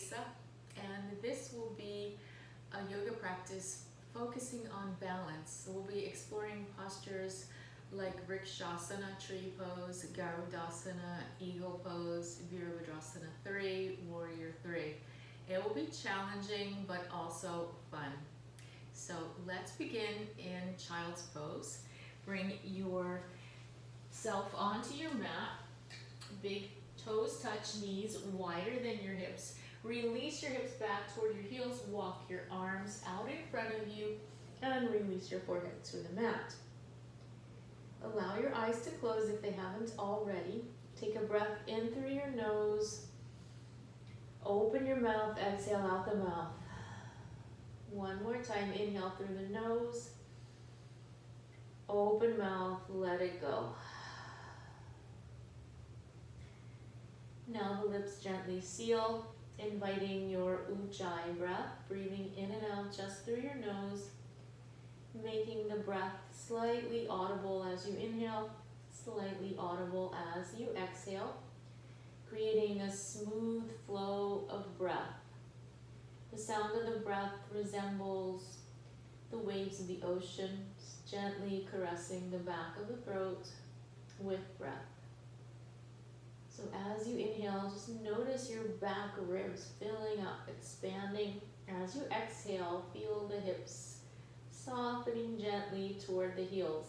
Lisa, and this will be a yoga practice focusing on balance. So we'll be exploring postures like Vrikshasana, tree pose, Garudasana, eagle pose, Virabhadrasana 3, warrior 3. It will be challenging but also fun. So let's begin in child's pose. Bring yourself onto your mat. Big toes touch, knees wider than your hips. Release your hips back toward your heels. Walk your arms out in front of you and release your forehead to the mat. Allow your eyes to close if they haven't already. Take a breath in through your nose. Open your mouth, exhale out the mouth. One more time, inhale through the nose. Open mouth, let it go. Now the lips gently seal, inviting your Ujjayi breath, breathing in and out just through your nose, making the breath slightly audible as you inhale, slightly audible as you exhale, creating a smooth flow of breath. The sound of the breath resembles the waves of the ocean, gently caressing the back of the throat with breath. So as you inhale, just notice your back ribs filling up, expanding. As you exhale, feel the hips softening gently toward the heels.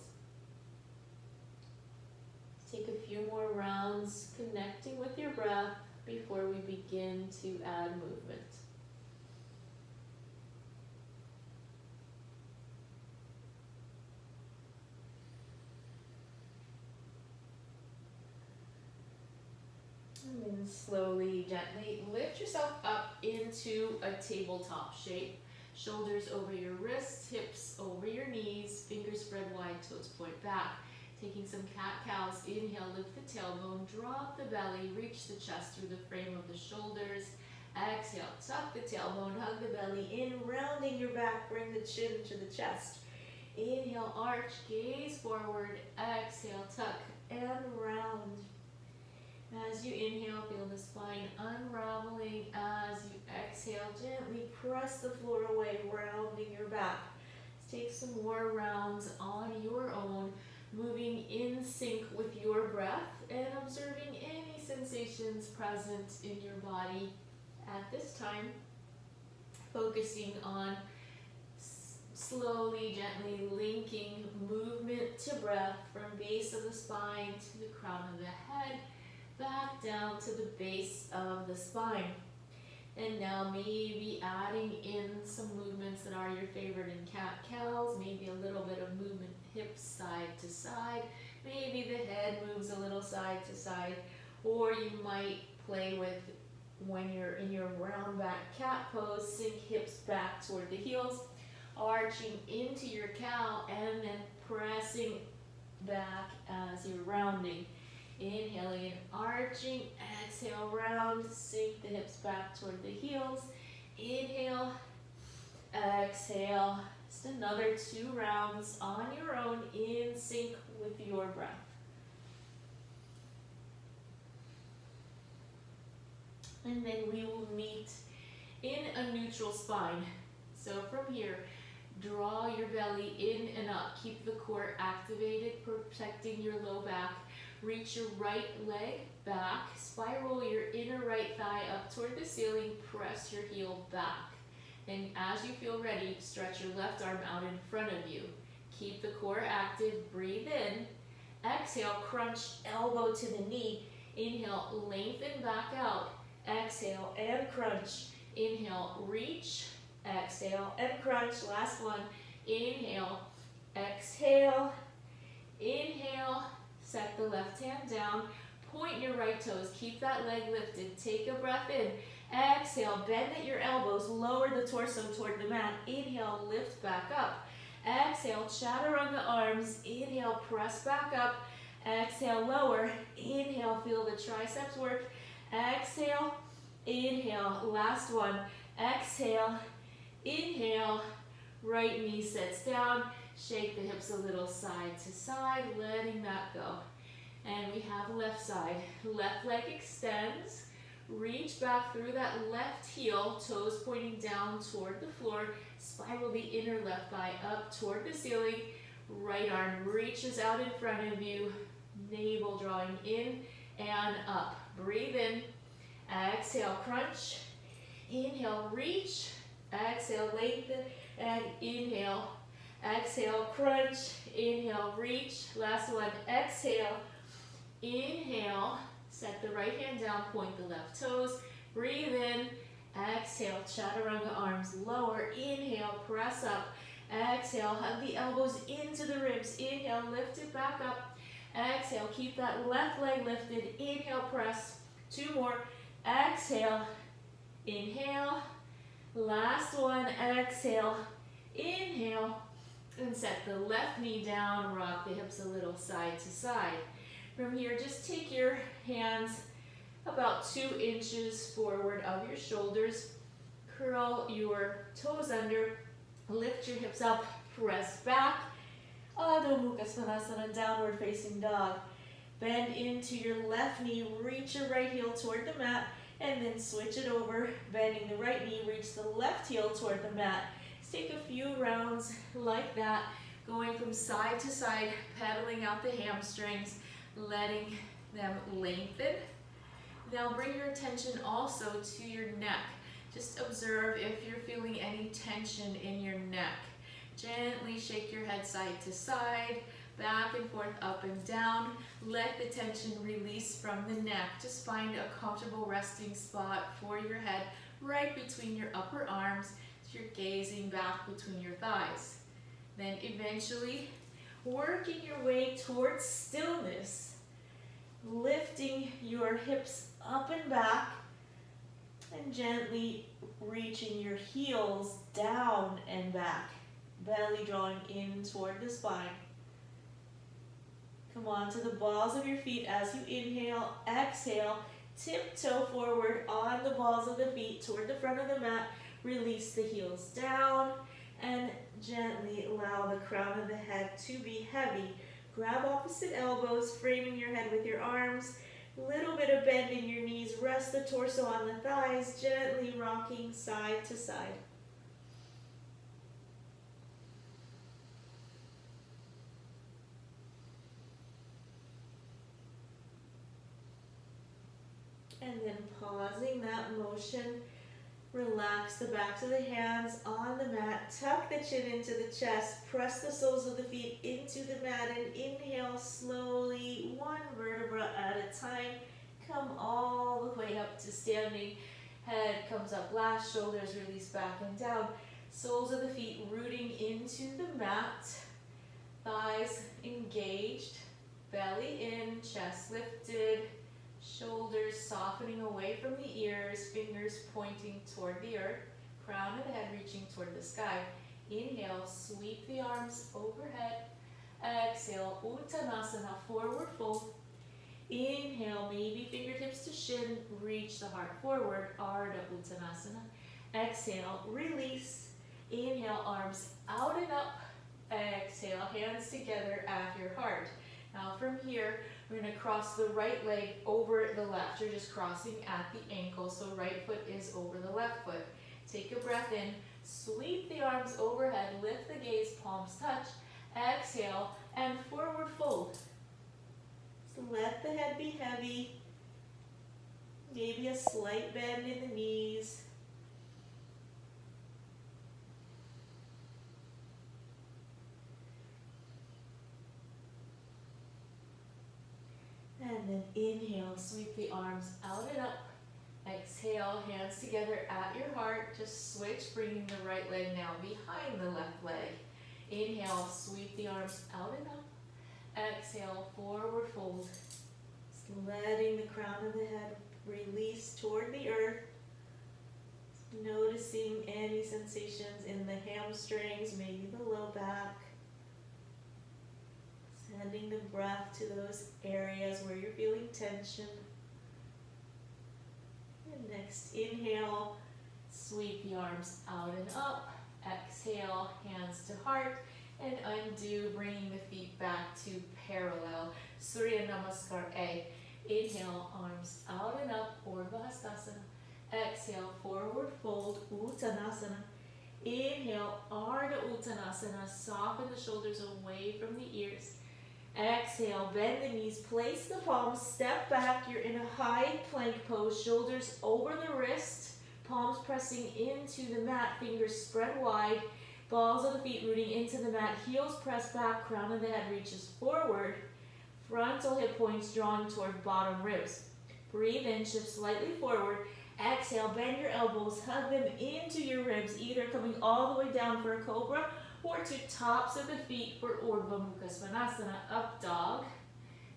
Take a few more rounds connecting with your breath before we begin to add movement. And then slowly, gently lift yourself up into a tabletop shape. Shoulders over your wrists, hips over your knees, fingers spread wide, toes point back. Taking some cat-cows, inhale, lift the tailbone, drop the belly, reach the chest through the frame of the shoulders. Exhale, tuck the tailbone, hug the belly in, rounding your back, bring the chin to the chest. Inhale, arch, gaze forward, exhale, tuck and round. As you inhale, feel the spine unraveling. As you exhale, gently press the floor away, rounding your back. Let's take some more rounds on your own, moving in sync with your breath and observing any sensations present in your body at this time. Focusing on slowly, gently linking movement to breath from base of the spine to the crown of the head, back down to the base of the spine. And now maybe adding in some movements that are your favorite in cat-cows, maybe a little bit of movement hips side to side, maybe the head moves a little side to side, or you might play with, when you're in your round back cat pose, sink hips back toward the heels, arching into your cow and then pressing back as you're rounding. Inhaling and arching, exhale, round, sink the hips back toward the heels. Inhale, exhale. Just another 2 rounds on your own in sync with your breath. And then we will meet in a neutral spine. So from here, draw your belly in and up. Keep the core activated, protecting your low back. Reach your right leg back, spiral your inner right thigh up toward the ceiling, press your heel back. And as you feel ready, stretch your left arm out in front of you. Keep the core active, breathe in. Exhale, crunch elbow to the knee. Inhale, lengthen back out. Exhale and crunch. Inhale, reach. Exhale and crunch. Last one. Inhale, exhale, inhale. Set the left hand down, point your right toes, keep that leg lifted, take a breath in, exhale, bend at your elbows, lower the torso toward the mat, inhale, lift back up, exhale, chaturanga arms, inhale, press back up, exhale, lower, inhale, feel the triceps work, exhale, inhale, last one, exhale, inhale, right knee sits down. Shake the hips a little side to side, letting that go. And we have left side. Left leg extends, Reach back through that left heel, toes pointing down toward the floor. Spiral the inner left thigh up toward the ceiling. Right arm reaches out in front of you. Navel drawing in and up. Breathe in. Exhale, crunch. Inhale, reach. Exhale, lengthen. And inhale. Exhale, crunch. Inhale, reach. Last one. Exhale. Inhale. Set the right hand down. Point the left toes. Breathe in. Exhale. Chaturanga arms lower. Inhale. Press up. Exhale. Hug the elbows into the ribs. Inhale. Lift it back up. Exhale. Keep that left leg lifted. Inhale. Press. 2 more. Exhale. Inhale. Last one. Exhale. Inhale. And set the left knee down. Rock the hips a little side to side. From here, just take your hands about 2 inches forward of your shoulders. Curl your toes under. Lift your hips up. Press back. Adho Mukha Svanasana, downward facing dog. Bend into your left knee. Reach your right heel toward the mat. And then switch it over. Bending the right knee. Reach the left heel toward the mat. Take a few rounds like that. Going from side to side. Pedaling out the hamstrings. Letting them lengthen. Now bring your attention also to your neck. Just observe if you're feeling any tension in your neck. Gently shake your head side to side, back and forth, up and down. Let the tension release from the neck. Just find a comfortable resting spot for your head right between your upper arms. So you're gazing back between your thighs. Then eventually working your way towards stillness. Lifting your hips up and back and gently reaching your heels down and back. Belly drawing in toward the spine. Come on to the balls of your feet as you inhale, exhale. Tiptoe forward on the balls of the feet toward the front of the mat. Release the heels down and gently allow the crown of the head to be heavy. Grab opposite elbows, framing your head with your arms. Little bit of bend in your knees. Rest the torso on the thighs, gently rocking side to side. And then pausing that motion. Relax the backs of the hands on the mat. Tuck the chin into the chest. Press the soles of the feet into the mat and inhale slowly, 1 vertebra at a time. Come all the way up to standing. Head comes up last, shoulders release back and down. Soles of the feet rooting into the mat. Thighs engaged. Belly in, chest lifted. Shoulders softening away from the ears, fingers pointing toward the earth, crown of the head reaching toward the sky. Inhale, sweep the arms overhead. Exhale, Uttanasana, forward fold. Inhale, maybe fingertips to shin, reach the heart forward, Ardha Uttanasana. Exhale, release. Inhale, arms out and up. Exhale, hands together at your heart. Now from here, we're going to cross the right leg over the left. You're just crossing at the ankle, so right foot is over the left foot. Take a breath in, sweep the arms overhead, lift the gaze, palms touch. Exhale, and forward fold. So let the head be heavy. Maybe a slight bend in the knees. And then inhale, sweep the arms out and up. Exhale, hands together at your heart. Just switch, bringing the right leg now behind the left leg. Inhale, sweep the arms out and up. Exhale, forward fold. Just letting the crown of the head release toward the earth. Noticing any sensations in the hamstrings, maybe the low back. Sending the breath to those areas where you're feeling tension. And next, inhale, sweep the arms out and up. Exhale, hands to heart. And undo, bringing the feet back to parallel. Surya Namaskar A. Inhale, arms out and up, Urdhva Hastasana. Exhale, forward fold, Uttanasana. Inhale, Ardha Uttanasana. Soften the shoulders away from the ears. Exhale, bend the knees, place the palms, step back. You're in a high plank pose, shoulders over the wrist, palms pressing into the mat, fingers spread wide, balls of the feet rooting into the mat, heels press back, crown of the head reaches forward, frontal hip points drawing toward bottom ribs. Breathe in, shift slightly forward. Exhale, bend your elbows, hug them into your ribs, either coming all the way down for a cobra or to tops of the feet for Urdhva Mukha Svanasana, up dog.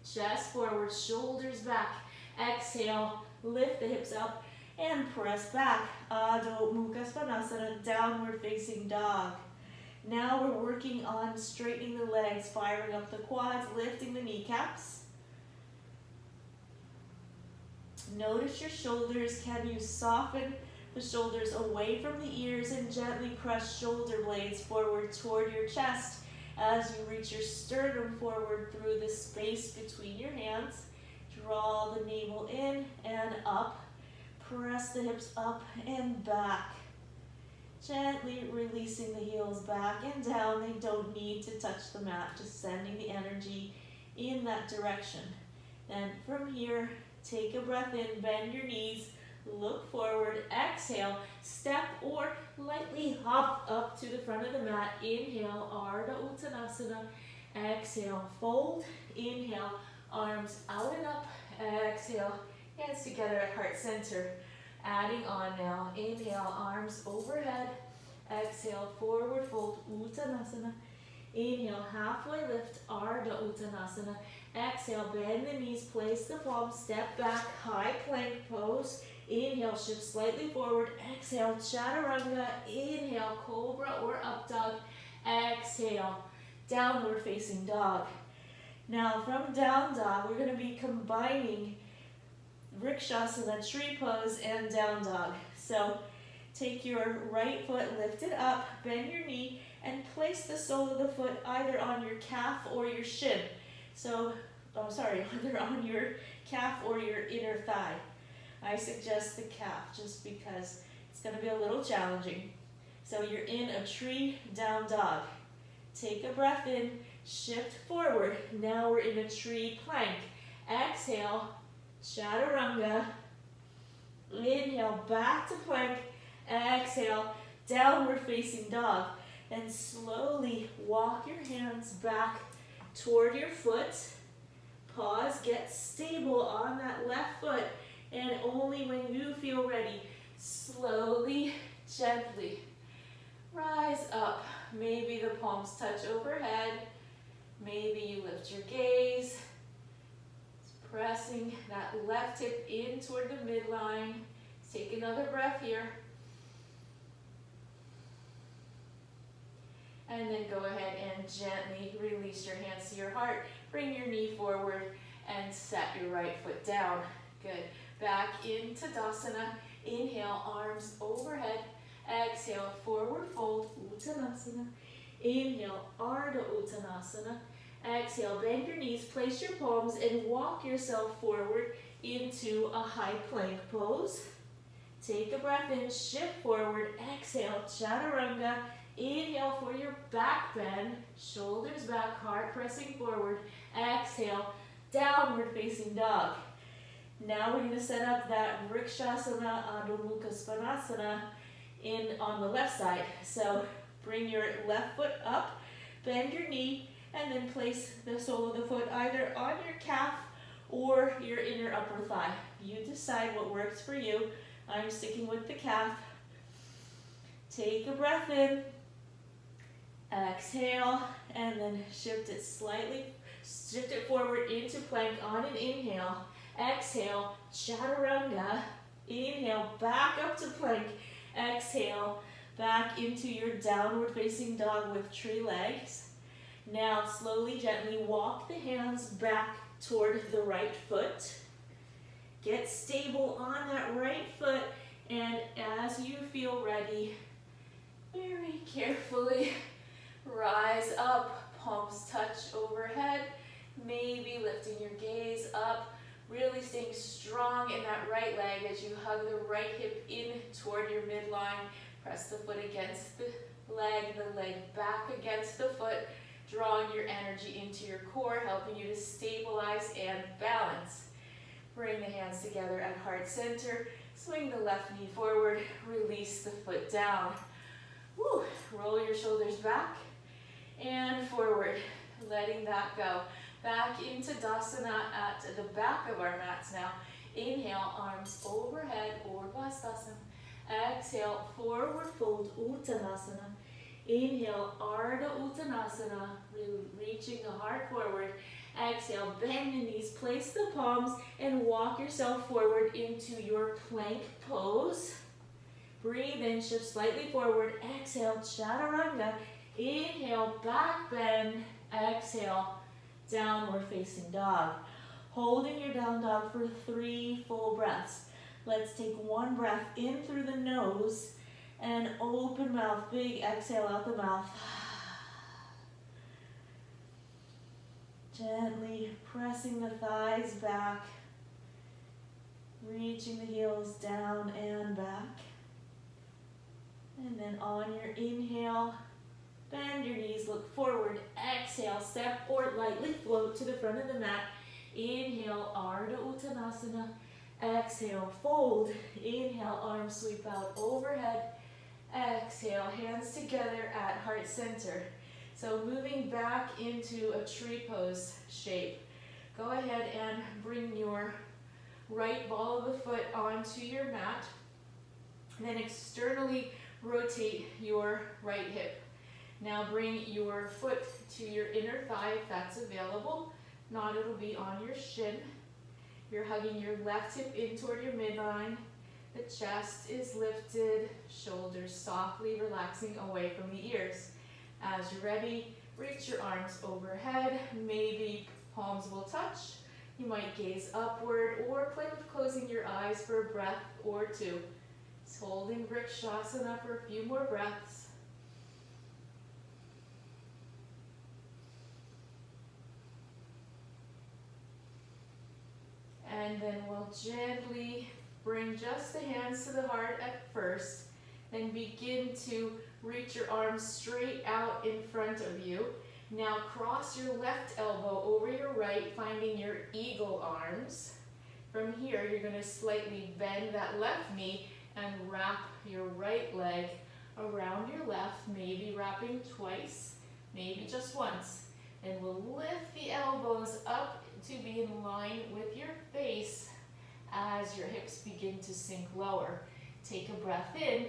Chest forward, shoulders back. Exhale, lift the hips up and press back. Adho Mukha Svanasana, downward facing dog. Now we're working on straightening the legs, firing up the quads, lifting the kneecaps. Notice your shoulders. Can you soften the shoulders away from the ears and gently press shoulder blades forward toward your chest as you reach your sternum forward through the space between your hands. Draw the navel in and up. Press the hips up and back. Gently releasing the heels back and down. They don't need to touch the mat, just sending the energy in that direction. Then from here, take a breath in, bend your knees, look forward, exhale, step or lightly hop up to the front of the mat. Inhale, Ardha Uttanasana. Exhale, fold. Inhale, arms out and up. Exhale, hands together at heart center. Adding on now. Inhale, arms overhead. Exhale, forward fold, Uttanasana. Inhale, halfway lift, Ardha Uttanasana. Exhale, bend the knees, place the palms, step back, high plank pose. Inhale, shift slightly forward. Exhale, Chaturanga. Inhale, Cobra or Up Dog. Exhale, Downward Facing Dog. Now from Down Dog, we're going to be combining Vrikshasana, Tree Pose, and Down Dog. So take your right foot, lift it up, bend your knee, and place the sole of the foot either on your calf or your shin. So, either on your calf or your inner thigh. I suggest the calf just because it's going to be a little challenging. So you're in a tree down dog. Take a breath in, shift forward. Now we're in a tree plank. Exhale, Chaturanga. Inhale, back to plank. Exhale, downward facing dog. And slowly walk your hands back toward your foot. Pause, get stable on that left foot, and only when you feel ready, slowly, gently rise up. Maybe the palms touch overhead. Maybe you lift your gaze, pressing that left hip in toward the midline. Take another breath here. And then go ahead and gently release your hands to your heart. Bring your knee forward and set your right foot down. Good. Back into Tadasana. Inhale, arms overhead. Exhale, forward fold, Uttanasana. Inhale, Ardha Uttanasana. Exhale, bend your knees, place your palms, and walk yourself forward into a high plank pose. Take a breath in, shift forward. Exhale, Chaturanga. Inhale for your back bend, shoulders back, heart pressing forward. Exhale, downward facing dog. Now we're going to set up that Vrikshasana, Adho Mukha Svanasana on the left side. So bring your left foot up, bend your knee, and then place the sole of the foot either on your calf or your inner upper thigh. You decide what works for you. I'm sticking with the calf. Take a breath in. Exhale, and then shift it forward into plank on an inhale. Exhale, Chaturanga. Inhale, back up to plank. Exhale, back into your downward facing dog with tree legs. Now, slowly, gently walk the hands back toward the right foot. Get stable on that right foot, and as you feel ready, very carefully rise up, palms touch overhead, maybe lifting your gaze up, really staying strong in that right leg as you hug the right hip in toward your midline. Press the foot against the leg back against the foot, drawing your energy into your core, helping you to stabilize and balance. Bring the hands together at heart center. Swing the left knee forward, release the foot down. Woo. Roll your shoulders back and forward, letting that go. Back into Dasana at the back of our mats now. Inhale, arms overhead, Urdhva. Exhale, forward fold, Uttanasana. Inhale, Ardha Uttanasana, reaching the heart forward. Exhale, bend the knees, place the palms, and walk yourself forward into your plank pose. Breathe in, shift slightly forward. Exhale, Chaturanga. Inhale, back bend. Exhale, downward facing dog. Holding your down dog for 3 full breaths. Let's take one breath in through the nose and open mouth, big exhale out the mouth. Gently pressing the thighs back, reaching the heels down and back. And then on your inhale, bend your knees, look forward. Exhale, step or lightly float to the front of the mat. Inhale, Ardha Uttanasana. Exhale, fold. Inhale, arms sweep out overhead. Exhale, hands together at heart center. So moving back into a tree pose shape. Go ahead and bring your right ball of the foot onto your mat. Then externally rotate your right hip. Now bring your foot to your inner thigh if that's available. If not, it'll be on your shin. You're hugging your left hip in toward your midline. The chest is lifted, shoulders softly relaxing away from the ears. As you're ready, reach your arms overhead. Maybe palms will touch. You might gaze upward or play with closing your eyes for a breath or two. Just holding Vrikshasana for a few more breaths. And then we'll gently bring just the hands to the heart at first. Then begin to reach your arms straight out in front of you. Now cross your left elbow over your right, finding your eagle arms. From here, you're going to slightly bend that left knee and wrap your right leg around your left, maybe wrapping twice, maybe just once. And we'll lift the elbows up to be in line with your face as your hips begin to sink lower. Take a breath in.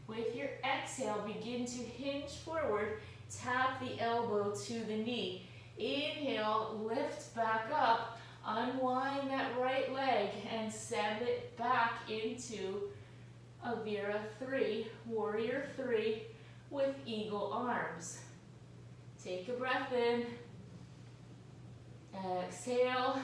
With your exhale, begin to hinge forward. Tap the elbow to the knee. Inhale, lift back up. Unwind that right leg and send it back into a Vira 3, Warrior 3 with eagle arms. Take a breath in. Exhale.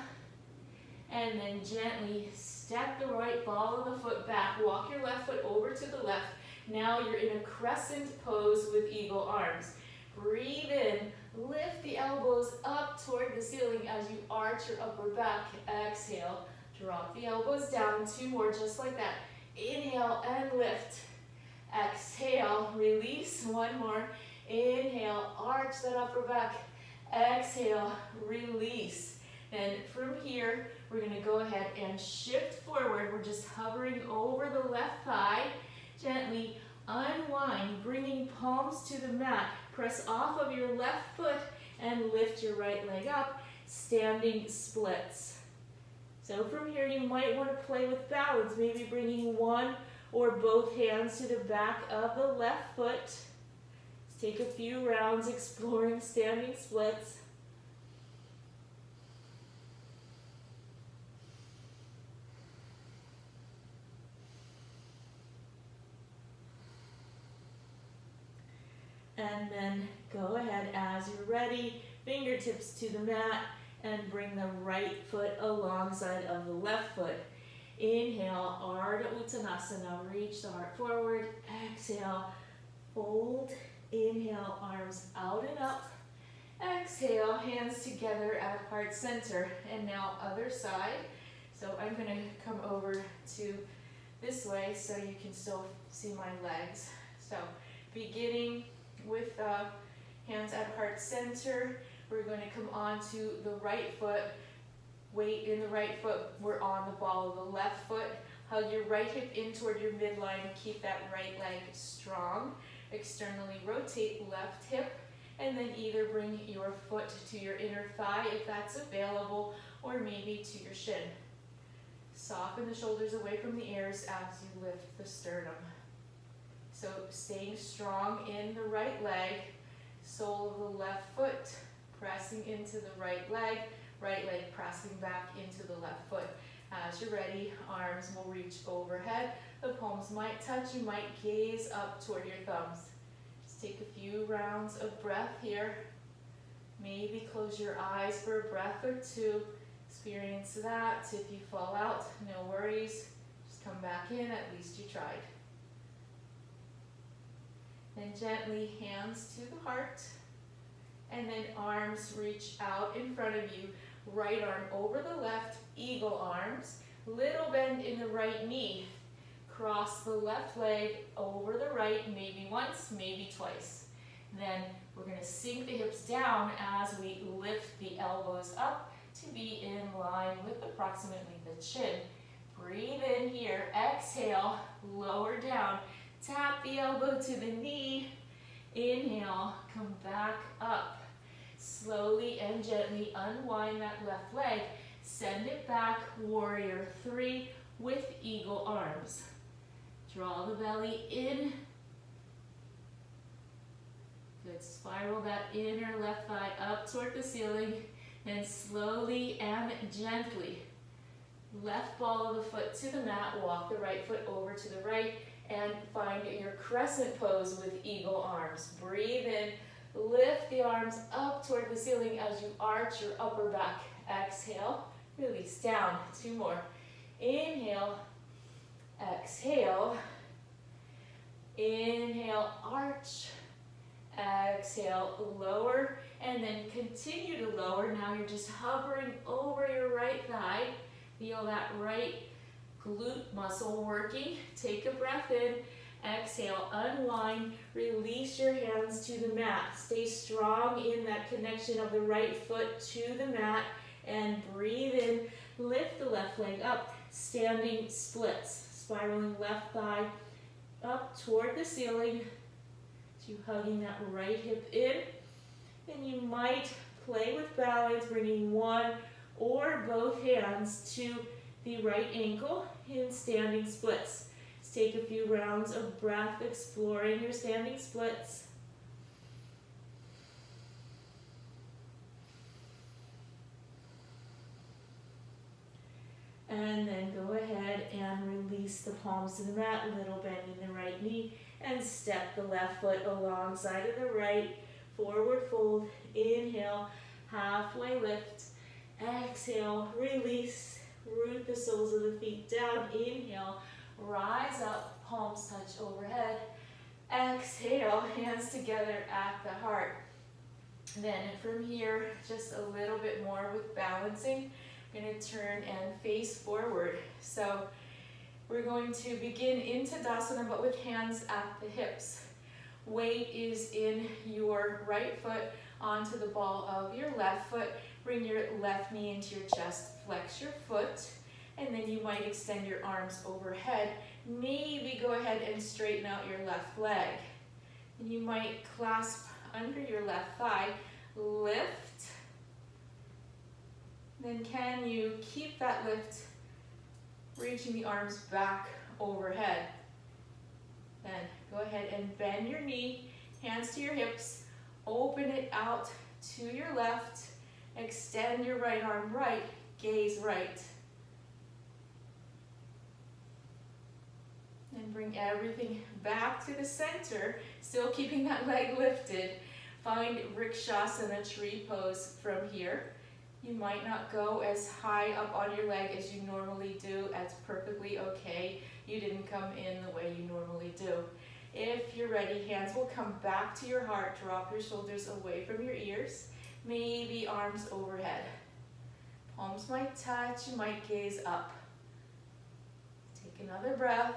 And then gently step the right ball of the foot back. Walk your left foot over to the left. Now you're in a crescent pose with eagle arms. Breathe in, lift the elbows up toward the ceiling as you arch your upper back. Exhale, drop the elbows down. 2 more just like that. Inhale and lift. Exhale, release. 1 more. Inhale, arch that upper back. Exhale, release. And from here, we're going to go ahead and shift forward. We're just hovering over the left thigh. Gently unwind, bringing palms to the mat. Press off of your left foot and lift your right leg up, standing splits. So from here, you might want to play with balance, maybe bringing one or both hands to the back of the left foot. Let's take a few rounds exploring standing splits. And then go ahead as you're ready, fingertips to the mat, and bring the right foot alongside of the left foot. Inhale, Ardha Uttanasana, reach the heart forward. Exhale, fold. Inhale, arms out and up. Exhale, hands together at heart center. And now other side. So I'm going to come over to this way so you can still see my legs. So beginning with hands at heart center, we're going to come onto the right foot, weight in the right foot, we're on the ball of the left foot. Hug your right hip in toward your midline, keep that right leg strong. Externally rotate left hip, and then either bring your foot to your inner thigh if that's available, or maybe to your shin. Soften the shoulders away from the ears as you lift the sternum. So staying strong in the right leg, sole of the left foot pressing into the right leg pressing back into the left foot. As you're ready, arms will reach overhead. The palms might touch. You might gaze up toward your thumbs. Just take a few rounds of breath here. Maybe close your eyes for a breath or two. Experience that. If you fall out, no worries. Just come back in. At least you tried. Then gently hands to the heart. And then arms reach out in front of you. Right arm over the left, eagle arms. Little bend in the right knee. Cross the left leg over the right, maybe once, maybe twice. Then we're going to sink the hips down as we lift the elbows up to be in line with approximately the chin. Breathe in here, exhale, lower down. Tap the elbow to the knee. Inhale, come back up. Slowly and gently unwind that left leg. Send it back, warrior three with eagle arms. Draw the belly in. Good, spiral that inner left thigh up toward the ceiling. Then slowly and gently, left ball of the foot to the mat, walk the right foot over to the right, and find your crescent pose with eagle arms. Breathe in. Lift the arms up toward the ceiling as you arch your upper back. Exhale, release down. Two more. Inhale, exhale. Inhale, arch. Exhale, lower, and then continue to lower. Now you're just hovering over your right thigh. Feel that right glute muscle working. Take a breath in. Exhale, unwind, release your hands to the mat. Stay strong in that connection of the right foot to the mat, and breathe in. Lift the left leg up, standing splits. Spiraling left thigh up toward the ceiling. So you hugging that right hip in. Then you might play with balance, bringing one or both hands to the right ankle in standing splits. Take a few rounds of breath, exploring your standing splits. And then go ahead and release the palms to the mat, little bend in the right knee, and step the left foot alongside of the right. Forward fold, inhale, halfway lift. Exhale, release, root the soles of the feet down. Inhale. Rise up, palms touch overhead. Exhale, hands together at the heart. Then from here, just a little bit more with balancing. We're going to turn and face forward. So we're going to begin in Tadasana, but with hands at the hips. Weight is in your right foot onto the ball of your left foot. Bring your left knee into your chest, flex your foot. And then you might extend your arms overhead. Maybe go ahead and straighten out your left leg. And you might clasp under your left thigh, lift. Then can you keep that lift, reaching the arms back overhead. Then go ahead and bend your knee, hands to your hips, open it out to your left, extend your right arm right, gaze right. And bring everything back to the center, still keeping that leg lifted. Find Vrikshasana, tree pose from here. You might not go as high up on your leg as you normally do. That's perfectly okay. You didn't come in the way you normally do. If you're ready, hands will come back to your heart. Drop your shoulders away from your ears. Maybe arms overhead. Palms might touch, you might gaze up. Take another breath.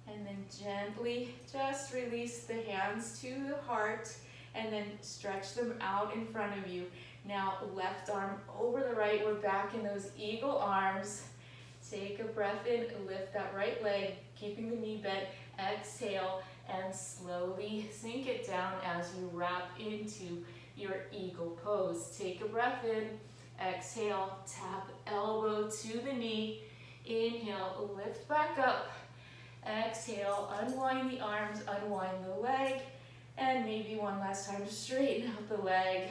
And then gently just release the hands to the heart and then stretch them out in front of you. Now left arm over the right, we're back in those eagle arms. Take a breath in, lift that right leg, keeping the knee bent. Exhale and slowly sink it down as you wrap into your eagle pose. Take a breath in, exhale, tap elbow to the knee. Inhale, lift back up. Exhale, unwind the arms, unwind the leg, and maybe one last time, straighten out the leg,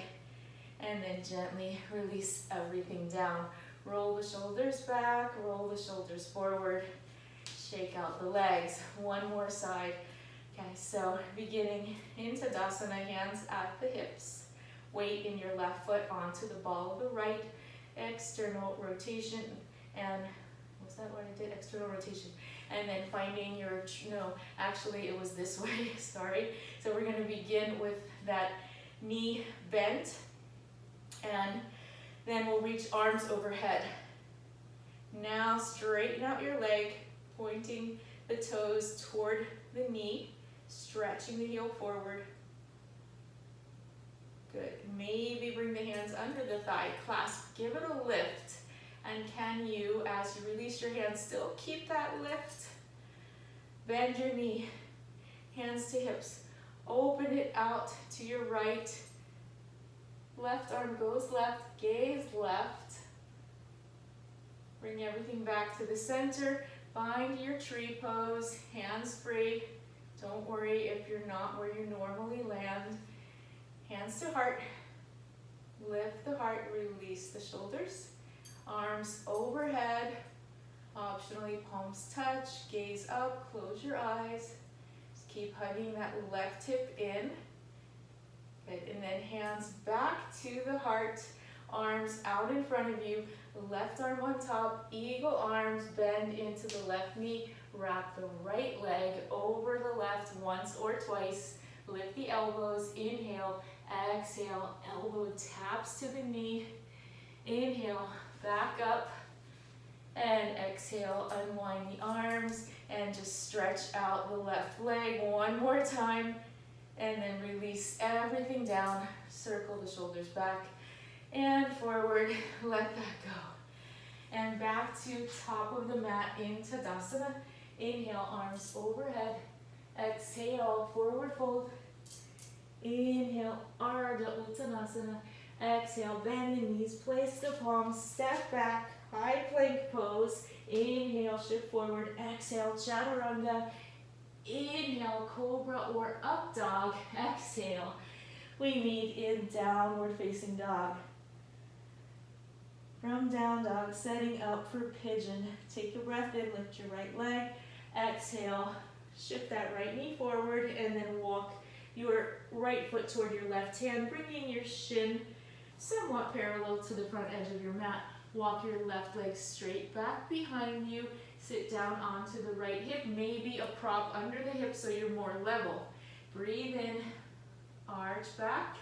and then gently release everything down. Roll the shoulders back, roll the shoulders forward, shake out the legs. One more side. Okay, so beginning in Tadasana, hands at the hips. Weight in your left foot onto the ball of the right. External rotation, and was that what I did? External rotation. And then finding your, no, actually it was this way, sorry. So we're gonna begin with that knee bent, and then we'll reach arms overhead. Now straighten out your leg, pointing the toes toward the knee, stretching the heel forward. Good, maybe bring the hands under the thigh, clasp, give it a lift. And can you, as you release your hands, still keep that lift? Bend your knee, hands to hips. Open it out to your right. Left arm goes left, gaze left. Bring everything back to the center. Find your tree pose, hands free. Don't worry if you're not where you normally land. Hands to heart. Lift the heart, release the shoulders. Arms overhead, optionally palms touch, gaze up, close your eyes. Just keep hugging that left hip in. Good, and then hands back to the heart, arms out in front of you, left arm on top, eagle arms, bend into the left knee, wrap the right leg over the left once or twice, lift the elbows, inhale, exhale, elbow taps to the knee, inhale, back up, and exhale, unwind the arms, and just stretch out the left leg one more time, and then release everything down, circle the shoulders back, and forward, let that go. And back to top of the mat in Tadasana. Inhale, arms overhead, exhale, forward fold, inhale, Ardha Uttanasana. Exhale, bend the knees, place the palms, step back, high plank pose. Inhale, shift forward. Exhale, Chaturanga. Inhale, Cobra or Up Dog. Exhale, we meet in Downward Facing Dog. From Down Dog, setting up for Pigeon. Take a breath in, lift your right leg. Exhale, shift that right knee forward, and then walk your right foot toward your left hand, bringing your shin somewhat parallel to the front edge of your mat. Walk your left leg straight back behind you. Sit down onto the right hip, maybe a prop under the hip so you're more level. Breathe in, arch back.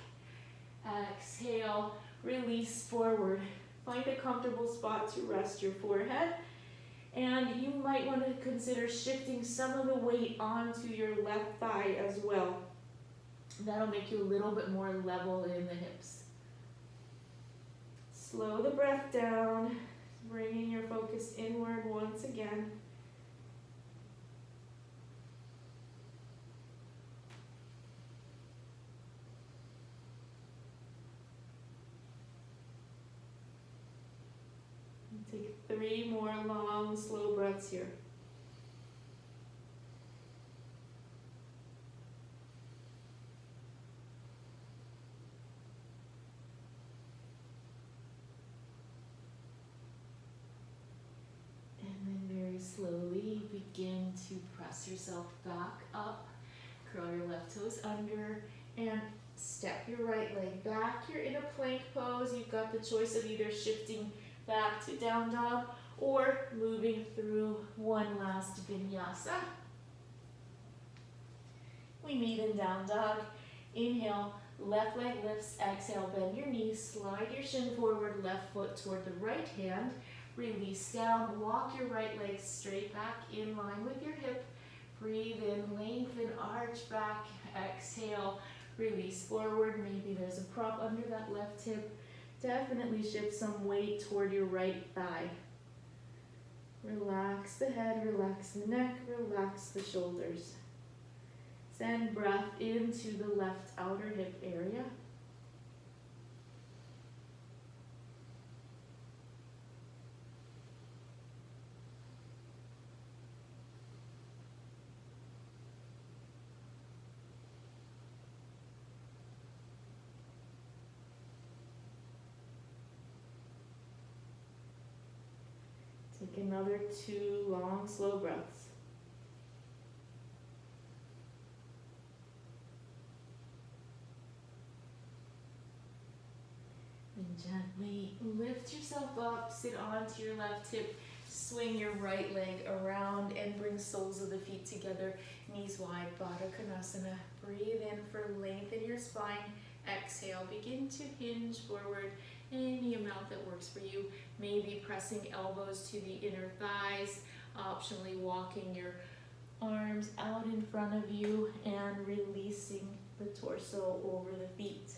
Exhale, release forward. Find a comfortable spot to rest your forehead. And you might want to consider shifting some of the weight onto your left thigh as well. That'll make you a little bit more level in the hips. Slow the breath down, bringing your focus inward once again. And take 3 more long, slow breaths here. Slowly begin to press yourself back up, curl your left toes under, and step your right leg back. You're in a plank pose. You've got the choice of either shifting back to down dog or moving through one last vinyasa. We meet in down dog. Inhale, left leg lifts. Exhale, bend your knees, slide your shin forward, left foot toward the right hand. release down, walk your right leg straight back in line with your hip, breathe in, lengthen, arch back, exhale, release forward, maybe there's a prop under that left hip, definitely shift some weight toward your right thigh. Relax the head, relax the neck, relax the shoulders. Send breath into the left outer hip area. Take another 2 long, slow breaths. And gently lift yourself up, sit onto your left hip, swing your right leg around and bring soles of the feet together, knees wide, Baddha Konasana. Breathe in for lengthen your spine. Exhale, begin to hinge forward any amount that works for you. Maybe pressing elbows to the inner thighs, optionally walking your arms out in front of you and releasing the torso over the feet.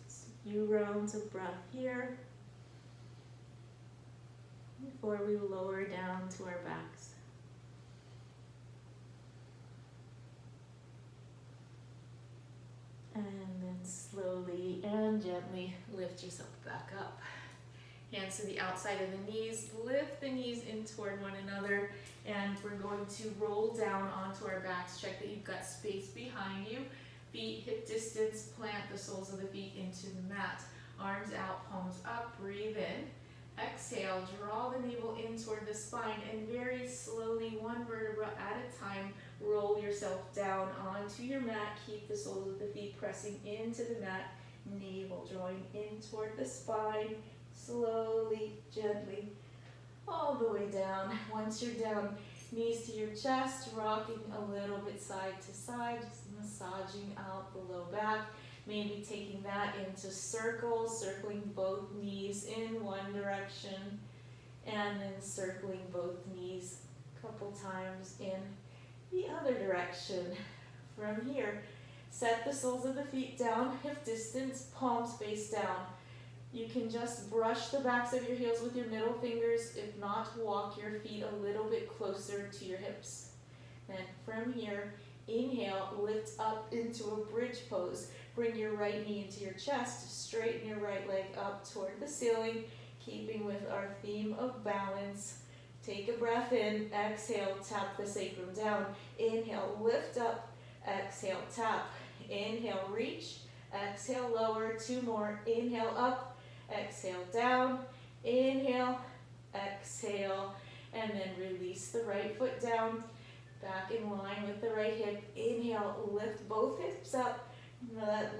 Just a few rounds of breath here before we lower down to our backs. And then slowly and gently lift yourself back up. Hands to the outside of the knees. Lift the knees in toward one another. And we're going to roll down onto our backs. Check that you've got space behind you. Feet hip distance. Plant the soles of the feet into the mat. Arms out, palms up. Breathe in. Exhale, draw the navel in toward the spine. And very slowly, one vertebra at a time, roll yourself down onto your mat. Keep the soles of the feet pressing into the mat. Navel drawing in toward the spine. Slowly, gently, all the way down. Once you're down, knees to your chest, rocking a little bit side to side, just massaging out the low back. Maybe taking that into circles, circling both knees in one direction, and then circling both knees a couple times in the other direction. From here, set the soles of the feet down, hip distance, palms face down. You can just brush the backs of your heels with your middle fingers. If not, walk your feet a little bit closer to your hips. Then from here, inhale, lift up into a bridge pose. Bring your right knee into your chest, straighten your right leg up toward the ceiling, keeping with our theme of balance. Take a breath in, exhale, tap the sacrum down. Inhale, lift up, exhale, tap. Inhale, reach, exhale, lower. 2 more, inhale, up. Exhale, down, inhale, exhale, and then release the right foot down, back in line with the right hip. Inhale, lift both hips up,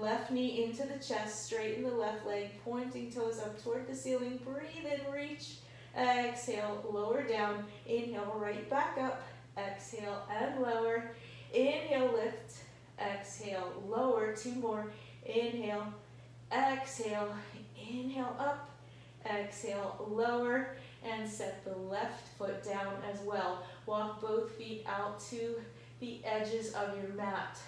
left knee into the chest, straighten the left leg, pointing toes up toward the ceiling. Breathe in, reach, exhale, lower down, inhale, right back up, exhale, and lower. Inhale, lift, exhale, lower. 2 more, inhale, exhale, inhale up, exhale, lower, and set the left foot down as well. Walk both feet out to the edges of your mat.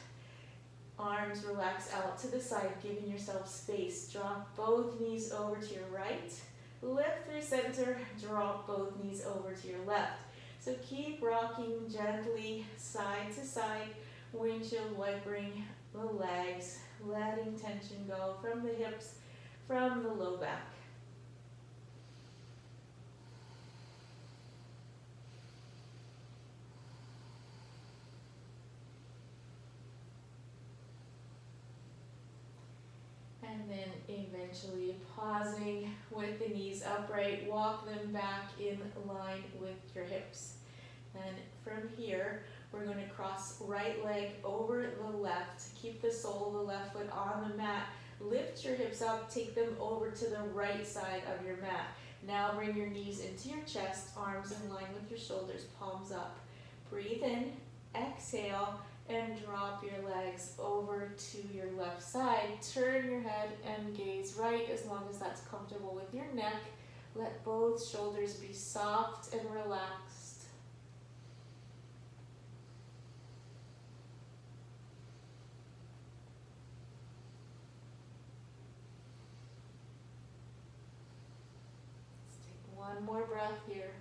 Arms relax out to the side, giving yourself space. Drop both knees over to your right. Lift through center, drop both knees over to your left. So keep rocking gently side to side, windshield wipering the legs, letting tension go from the hips, from the low back. And then eventually pausing with the knees upright, walk them back in line with your hips. And from here, we're going to cross right leg over the left. Keep the sole of the left foot on the mat. Lift your hips up, take them over to the right side of your mat. Now bring your knees into your chest, arms in line with your shoulders, palms up. Breathe in, exhale, and drop your legs over to your left side. Turn your head and gaze right as long as that's comfortable with your neck. Let both shoulders be soft and relaxed. Let's take one more breath here.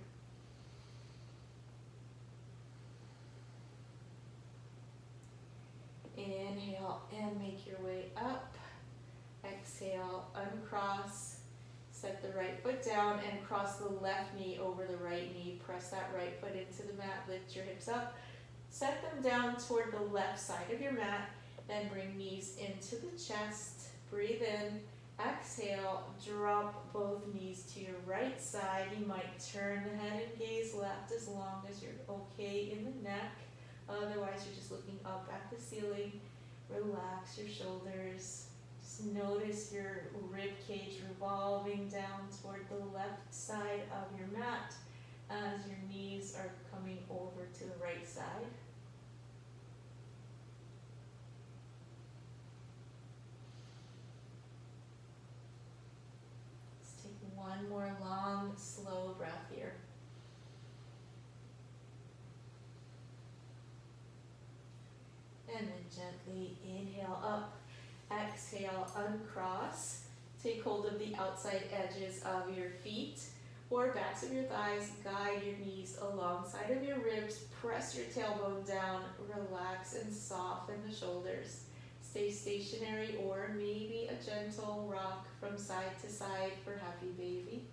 Inhale and make your way up. Exhale, uncross. Set the right foot down and cross the left knee over the right knee. Press that right foot into the mat. Lift your hips up. Set them down toward the left side of your mat. Then bring knees into the chest. Breathe in. Exhale. Drop both knees to your right side. You might turn the head and gaze left as long as you're okay in the neck. Otherwise, you're just looking up at the ceiling. Relax your shoulders. Just notice your rib cage revolving down toward the left side of your mat as your knees are coming over to the right side. Let's take one more long, slow breath here. And then gently inhale up, exhale, uncross. Take hold of the outside edges of your feet or backs of your thighs. Guide your knees alongside of your ribs. Press your tailbone down. Relax and soften the shoulders. Stay stationary or maybe a gentle rock from side to side for happy baby.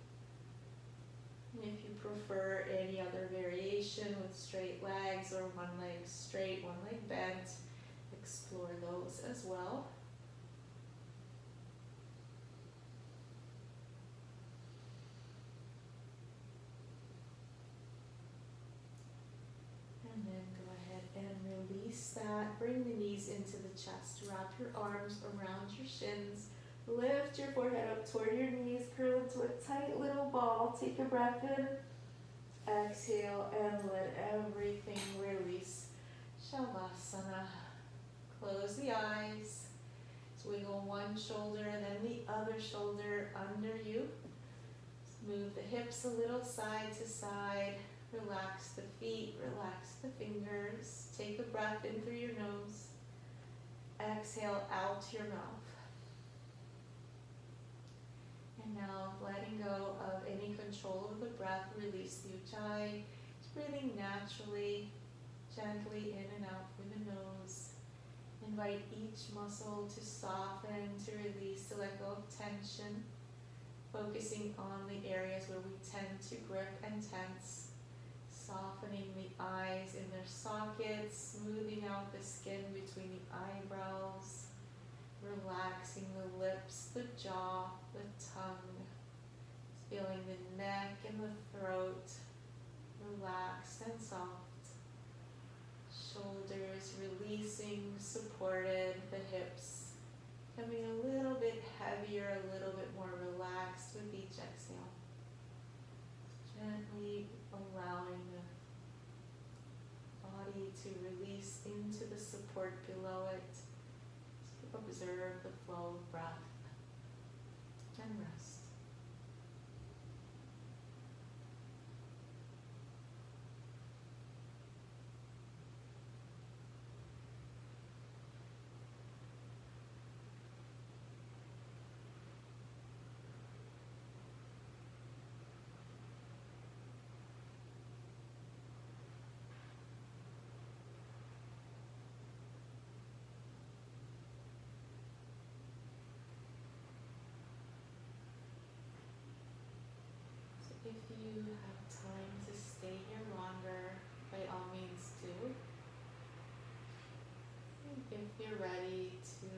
If you prefer any other variation with straight legs or one leg straight, one leg bent, explore those as well. And then go ahead and release that. Bring the knees into the chest. Wrap your arms around your shins. Lift your forehead up toward your knees. Curl into a tight little ball. Take a breath in. Exhale and let everything release. Shavasana. Close the eyes. Wiggle one shoulder and then the other shoulder under you. Move the hips a little side to side. Relax the feet, relax the fingers. Take a breath in through your nose. Exhale out your mouth. And now letting go of any control of the breath, release the ujjayi. Just breathing naturally, gently in and out through the nose. Invite each muscle to soften, to release, to let go of tension. Focusing on the areas where we tend to grip and tense. Softening the eyes in their sockets, smoothing out the skin between the eyebrows. Relaxing the lips, the jaw, the tongue. Feeling the neck and the throat relaxed and soft. Shoulders releasing, supported, the hips coming a little bit heavier, a little bit more relaxed with each exhale. Gently allowing the body to release into the support below it. Observe the flow of breath and rest. If you have time to stay here longer, by all means do. If you're ready to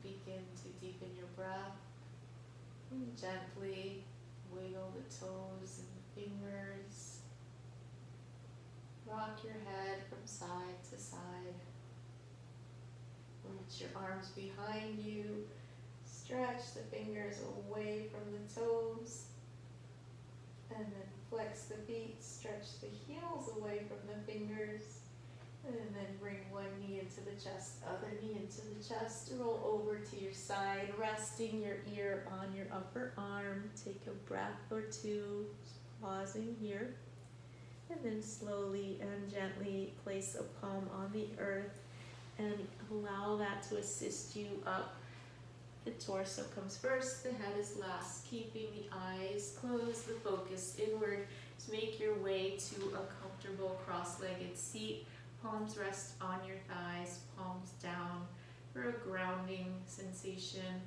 begin to deepen your breath, gently wiggle the toes and the fingers. Rock your head from side to side. Reach your arms behind you. Stretch the fingers away from the toes. And then flex the feet, stretch the heels away from the fingers, And then bring one knee into the chest, other knee into the chest. Roll over to your side, resting your ear on your upper arm. Take a breath or two, pausing here. And then slowly and gently place a palm on the earth and allow that to assist you up. The torso comes first, the head is last. Keeping the eyes closed, the focus inward. Just make your way to a comfortable cross-legged seat. Palms rest on your thighs, palms down for a grounding sensation.